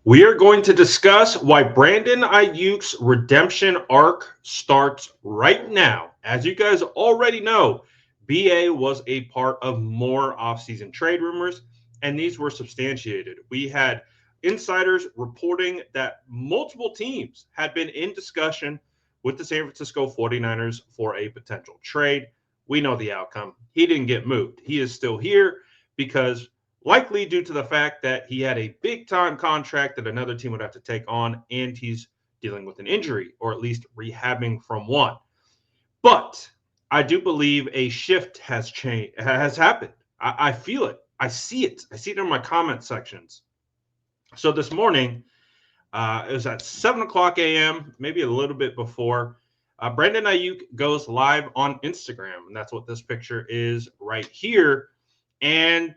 We are going to discuss why Brandon Aiyuk's redemption arc starts right now. As you guys already know, BA was a part of more offseason trade rumors, and these were substantiated. We had insiders reporting that multiple teams had been in discussion with the San Francisco 49ers for a potential trade. We know the outcome. He didn't get moved. He is still here because likely due to the fact that he had a big time contract that another team would have to take on, and he's dealing with an injury or at least rehabbing from one. But I do believe a shift has changed, has happened. I feel it. I see it. I see it in my comment sections. So this morning, it was at 7 o'clock a.m., maybe a little bit before. Brandon Aiyuk goes live on Instagram, and that's what this picture is right here. And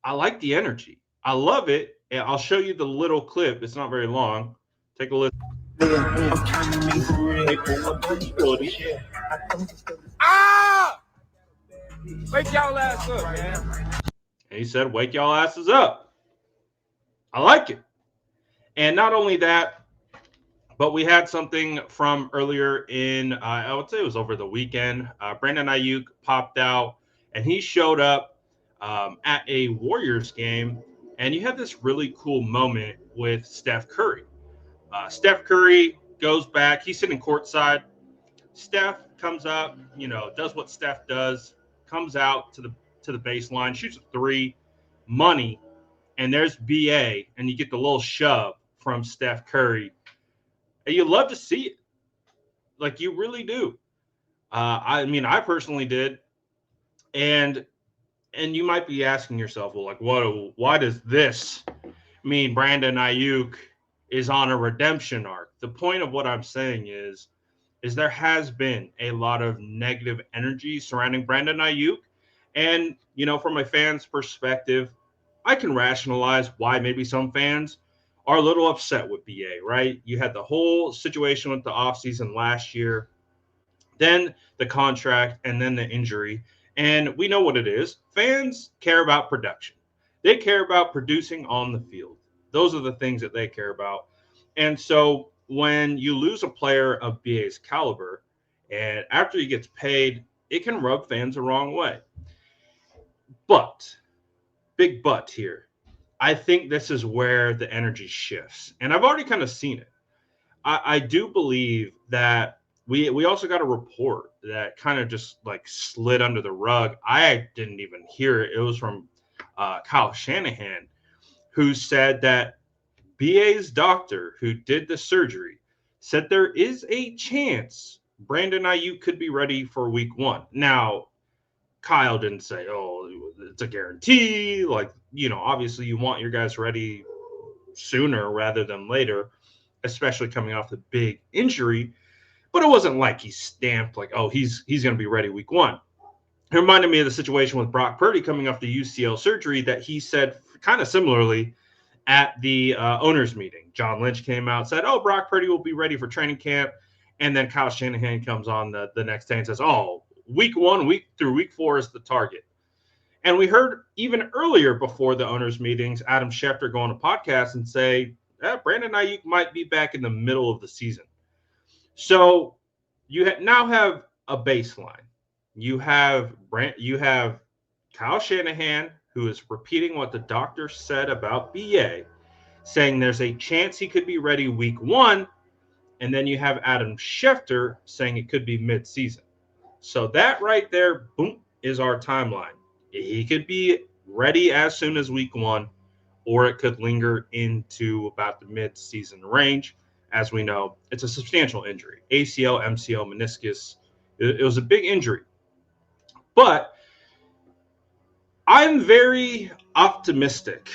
I like the energy. I love it. And I'll show you the little clip. It's not very long. Take a listen. Ah! Wake y'all ass up, man. And he said, "Wake y'all asses up." I like it. And not only that, but we had something from earlier in, I would say it was over the weekend. Brandon Aiyuk popped out and he showed up at a Warriors game. And you had this really cool moment with Steph Curry. Steph Curry goes back. He's sitting courtside. Steph comes up, does what Steph does, comes out to the baseline, shoots a three, money, and there's BA, and you get the little shove from Steph Curry. And you love to see it. Like you really do. I mean, I personally did. And you might be asking yourself, well, like, why does this mean Brandon Aiyuk is on a redemption arc? The point of what I'm saying is there has been a lot of negative energy surrounding Brandon Aiyuk. And, from a fan's perspective, I can rationalize why maybe some fans are a little upset with BA, right? You had the whole situation with the offseason last year, then the contract, and then the injury. And we know what it is. Fans care about production. They care about producing on the field. Those are the things that they care about. And so when you lose a player of BA's caliber, and after he gets paid, it can rub fans the wrong way. But, big but here, I think this is where the energy shifts. And I've already kind of seen it. I do believe that we also got a report that kind of just like slid under the rug. I didn't even hear it. It was from Kyle Shanahan, who said that BA's doctor who did the surgery said there is a chance Brandon Aiyuk could be ready for week one. Now, Kyle didn't say, oh, it's a guarantee. Like, obviously you want your guys ready sooner rather than later, especially coming off the big injury. But it wasn't like he stamped like, oh, he's going to be ready week one. It reminded me of the situation with Brock Purdy coming off the UCL surgery that he said kind of similarly at the owners meeting. John Lynch came out, said, oh, Brock Purdy will be ready for training camp. And then Kyle Shanahan comes on the next day and says, oh, week one, week through week four is the target. And we heard even earlier before the owners meetings, Adam Schefter go on a podcast and say, Brandon Aiyuk might be back in the middle of the season. So you now have a baseline. You have Kyle Shanahan, who is repeating what the doctor said about BA, saying there's a chance he could be ready week one. And then you have Adam Schefter saying it could be mid-season. So that right there, boom, is our timeline. He could be ready as soon as week one, or it could linger into about the mid-season range. As we know, it's a substantial injury. ACL, MCL, meniscus. It was a big injury. But I'm very optimistic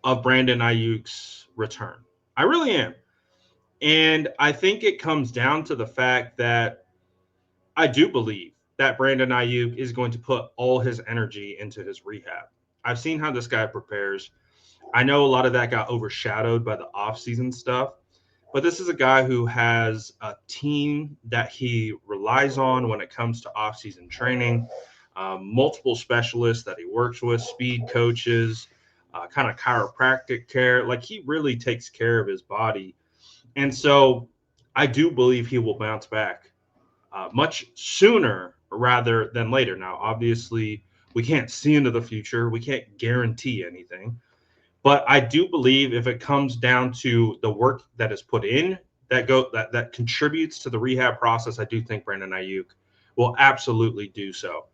of Brandon Aiyuk's return. I really am. And I think it comes down to the fact that I do believe that Brandon Aiyuk is going to put all his energy into his rehab. I've seen how this guy prepares. I know a lot of that got overshadowed by the offseason stuff, but this is a guy who has a team that he relies on when it comes to offseason training, multiple specialists that he works with, speed coaches, kind of chiropractic care. Like, he really takes care of his body. And so I do believe he will bounce back much sooner rather than later. Now, obviously, we can't see into the future. We can't guarantee anything. But I do believe if it comes down to the work that is put in that contributes to the rehab process, I do think Brandon Aiyuk will absolutely do so.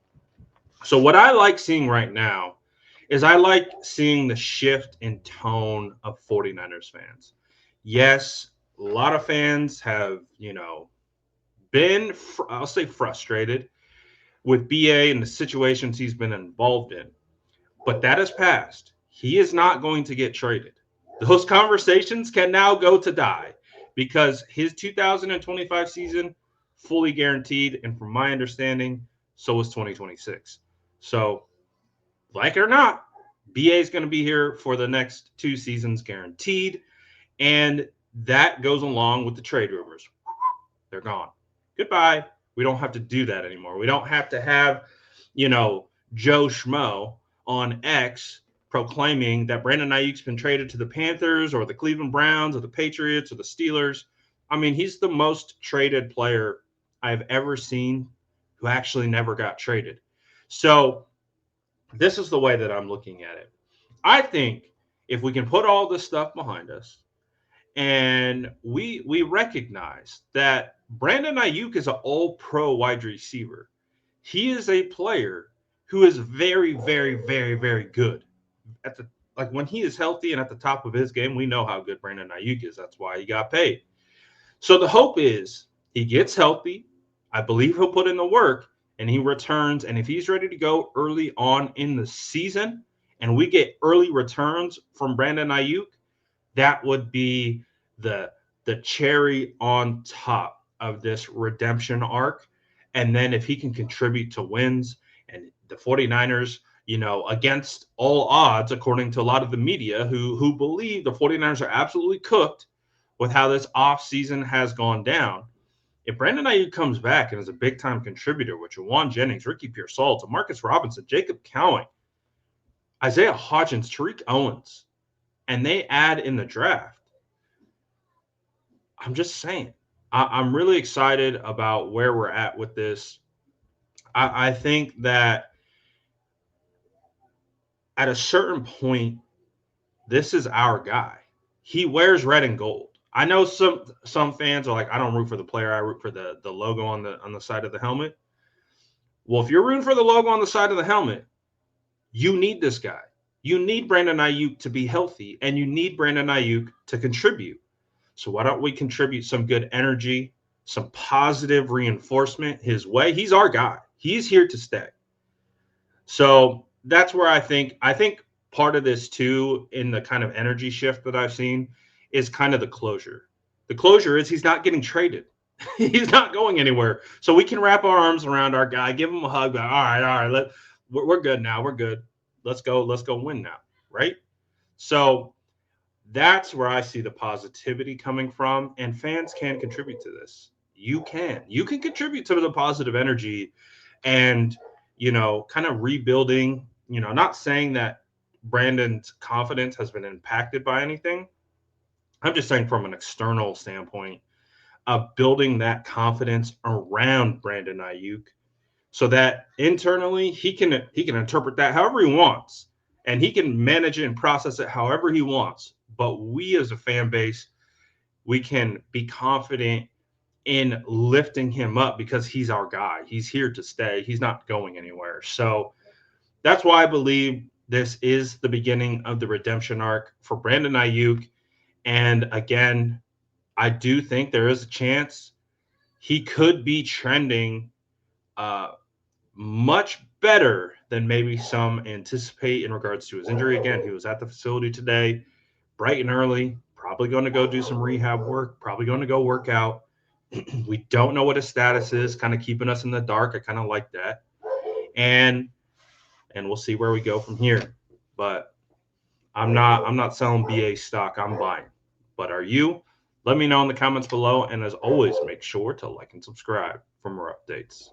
So what I like seeing right now is I like seeing the shift in tone of 49ers fans. Yes, a lot of fans have, been, I'll say, frustrated with BA and the situations he's been involved in. But that has passed. He is not going to get traded. Those conversations can now go to die because his 2025 season fully guaranteed, and from my understanding, so is 2026. So, like it or not, BA is going to be here for the next 2 seasons guaranteed, and that goes along with the trade rumors. They're gone. Goodbye. We don't have to do that anymore. We don't have to have, Joe Schmo on X proclaiming that Brandon Aiyuk's been traded to the Panthers or the Cleveland Browns or the Patriots or the Steelers. I mean, he's the most traded player I've ever seen who actually never got traded. So this is the way that I'm looking at it. I think if we can put all this stuff behind us and we recognize that Brandon Aiyuk is an all-pro wide receiver, he is a player who is very, very, very, very good. When he is healthy and at the top of his game, we know how good Brandon Aiyuk is. That's why he got paid. So the hope is he gets healthy. I believe he'll put in the work and he returns. And if he's ready to go early on in the season and we get early returns from Brandon Aiyuk, that would be the cherry on top of this redemption arc. And then if he can contribute to wins and the 49ers, against all odds, according to a lot of the media who believe the 49ers are absolutely cooked with how this offseason has gone down. If Brandon Aiyuk comes back and is a big-time contributor with Jawan Jennings, Ricky Pearsall, Demarcus Robinson, Jacob Cowing, Isaiah Hodgins, Tariq Owens, and they add in the draft, I'm just saying, I'm really excited about where we're at with this. I think that at a certain point, this is our guy. He wears red and gold. I know some fans are like, I don't root for the player, I root for the logo on the side of the helmet. Well, if you're rooting for the logo on the side of the helmet, you need this guy. You need Brandon Aiyuk to be healthy, and you need Brandon Aiyuk to contribute. So why don't we contribute some good energy, some positive reinforcement his way? He's our guy. He's here to stay. So that's where I think part of this too, in the kind of energy shift that I've seen, is kind of the closure. The closure is he's not getting traded. He's not going anywhere. So we can wrap our arms around our guy, give him a hug. All right, we're good now. We're good. Let's go win now, right? So that's where I see the positivity coming from, and fans can contribute to this. You can contribute to the positive energy and, kind of rebuilding, not saying that Brandon's confidence has been impacted by anything. I'm just saying from an external standpoint of building that confidence around Brandon Aiyuk so that internally he can interpret that however he wants and he can manage it and process it however he wants. But we as a fan base, we can be confident in lifting him up because he's our guy. He's here to stay. He's not going anywhere. So that's why I believe this is the beginning of the redemption arc for Brandon Aiyuk. And again, I do think there is a chance he could be trending much better than maybe some anticipate in regards to his injury. Again, he was at the facility today, bright and early, probably going to go do some rehab work, probably going to go work out. We don't know what his status is, kind of keeping us in the dark. I kind of like that. And we'll see where we go from here. But I'm not selling BA stock. I'm buying. But are you? Let me know in the comments below. And as always, make sure to like and subscribe for more updates.